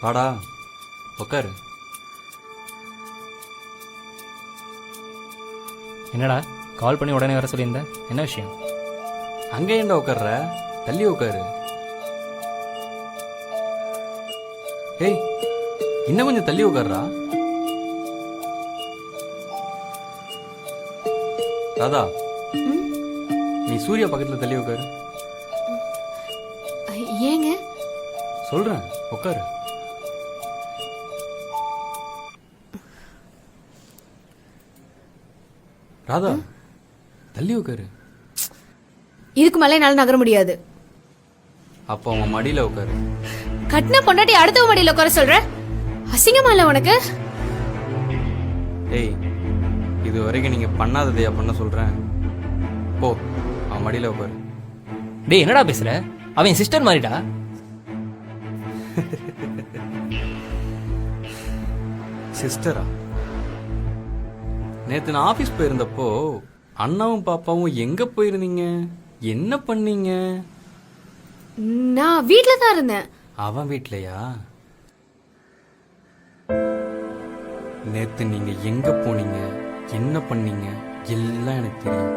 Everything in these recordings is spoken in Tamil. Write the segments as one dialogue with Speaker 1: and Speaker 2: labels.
Speaker 1: வாடா உக்காரு.
Speaker 2: என்னடா கால் பண்ணி உடனே வர சொல்லியிருந்தேன், என்ன விஷயம்?
Speaker 1: அங்கே ஏன்டா உட்கார்ற, தள்ளி உட்காரு. ஏய், இன்னும் கொஞ்சம் தள்ளி உட்கார்றா. ராதா, நீ சூர்யா பக்கத்துல தள்ளி உட்காரு.
Speaker 3: ஏங்க?
Speaker 1: சொல்றேன், உட்காரு. ராதா, தள்ளி உட்காரு.
Speaker 3: இதுக்கு மேலே என்னால நகர முடியாது.
Speaker 1: அப்போ அவன் மடியில உட்காரு.
Speaker 3: கட்டின பொண்டாட்டி அடுத்த மடியில உட்கார சொல்ற? அசிங்கமா இல்ல உனக்கு?
Speaker 1: ஏய், இது வரைக்கும் நீங்க பண்ணாததையா பண்ண சொல்றேன். போ, அவன் மடியில உட்காரு.
Speaker 2: டேய் என்னடா பேசுற? அவன் சிஸ்டர் மாதிரிடா.
Speaker 1: சிஸ்டரா? நேத்து நான் ஆபீஸ் போயிருந்தப்போ அண்ணாவும் பாப்பாவும் எங்க போயிருந்தீங்க, என்ன பண்ணீங்க?
Speaker 3: நான் வீட்ல தான் இருந்தேன்.
Speaker 1: அவன் வீட்லயா? நேத்து நீங்க எங்க போனீங்க, என்ன பண்ணீங்க எல்லாம் எனக்கு தெரியும்.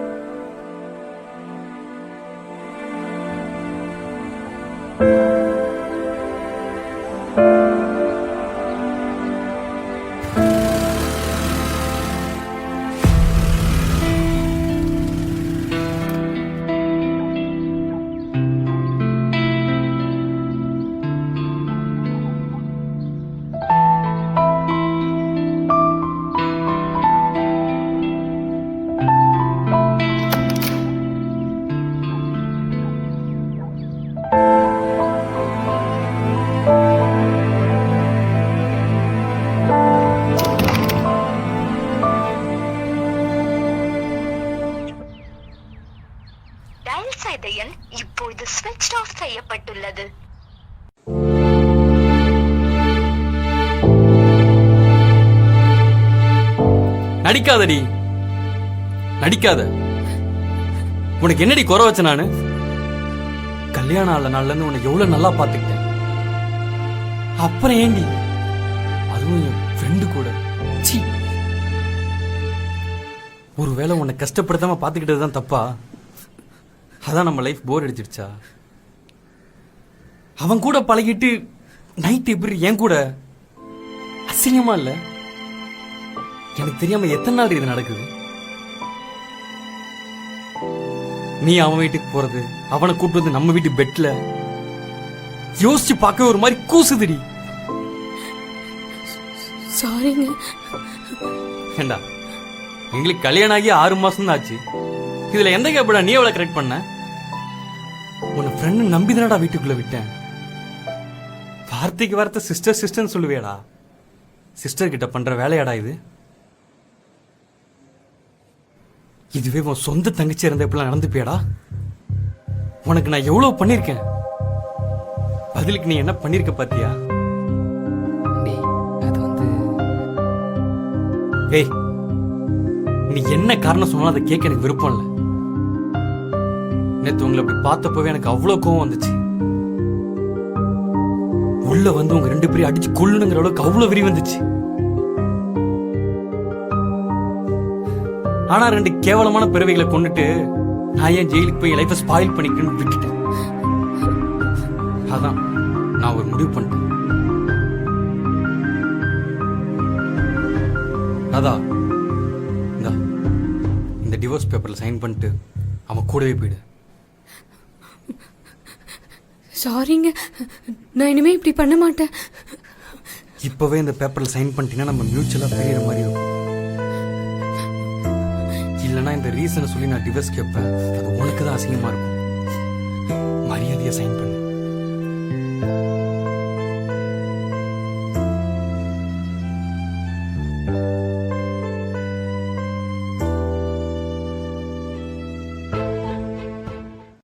Speaker 4: டயல் செய்த எண் இப்பொழுது ஸ்விட்ச் ஆஃப் செய்யப்பட்டுள்ளது.
Speaker 1: நடிக்காதடி, நடிக்காத. உனக்கு என்னடி குறை வச்ச? நானு கல்யாணம் ஆல நாள்ல இருந்து உன்னை எவ்வளவு நல்லா பாத்துக்கிட்டேன். அப்புறம் ஏண்டி, அதுவும் என் ஃப்ரெண்டு கூட. சீ, ஒருவேளை உன்னை கஷ்டப்படுத்தாம பாத்துக்கிட்டது தான் தப்பா? அதான் நம்ம லைஃப் போர் அடிச்சிடுச்சா? அவன் கூட பழகிட்டு நைட் எப்படி என் கூட? அசிங்கமா இல்ல? எனக்கு தெரியாம எத்தனை நாள் இது நடக்குது? நீ அவன் வீட்டுக்கு போறது, அவனை கூப்பிட்டு வந்து நம்ம வீட்டு பெட்ல யோசிச்சு பார்க்க ஒரு மாதிரி கூசுதுடி.
Speaker 3: சாரிங்க.
Speaker 1: ஏண்டா, எங்களுக்கு கல்யாணம் ஆகி 6 மாசம் தான் ஆச்சு. இதுல எந்த கேப்படா நீ அவளை கரெக்ட் பண்ண? உன்னை ஃப்ரெண்டு நம்பிதானடா வீட்டுக்குள்ள விட்டேன். வார்த்தைக்கு வார்த்தை சிஸ்டர் சிஸ்டர்னு சொல்லுவேடா. சிஸ்டர் கிட்ட பண்ற வேலையாடா இது? இதுவே உன் சொந்த தங்கச்சி இருந்த இப்பெல்லாம் நடந்துப்பியாடா? உனக்கு நான் எவ்வளவு பண்ணிருக்கேன், பதிலுக்கு நீ என்ன பண்ணிருக்க பாத்தியா?
Speaker 2: டேய் அது வந்து
Speaker 1: ஏய், நீ என்ன காரணம் சொன்னாலும் அதை கேட்க எனக்கு விருப்பம் இல்லை. நேத்து உங்களை அப்படி பார்த்தப்பவே எனக்கு அவ்வளவு கோவம் வந்துச்சு. உள்ள வந்து உங்க 2 பேரையும் அடிச்சு கொள்ளுங்கிற அளவுக்கு அவ்வளவு விரி வந்துச்சு. ஆனா 2 கேவலமான பிறவைகளை கொண்டுட்டு நான் ஏன் ஜெயிலுக்கு போய் லைஃபை ஸ்பாயில் பண்ணிக்கணும்னு விட்டுட்டேன். அதான் நான் ஒரு முடிவு பண்ணிட்டேன். அதான் இந்த டிவோர்ஸ் பேப்பர்ல சைன் பண்ணிட்டு அவன் கூடவே போயிடு.
Speaker 3: சாரிங்க, நான் இனிமே இப்படி பண்ண மாட்டேன்.
Speaker 1: இப்பவே இந்த பேப்பர்ல சைன் பண்ணிட்டீங்கன்னா நம்ம மியூச்சுவலா பிரியற மாதிரி இருக்கும். இல்லைன்னா இந்த ரீசனை சொல்லி நான் டிவோர்ஸ் கேட்பேன், அது உனக்கு தான் அசிங்கமா இருக்கும். மரியாதையா சைன் பண்ணு.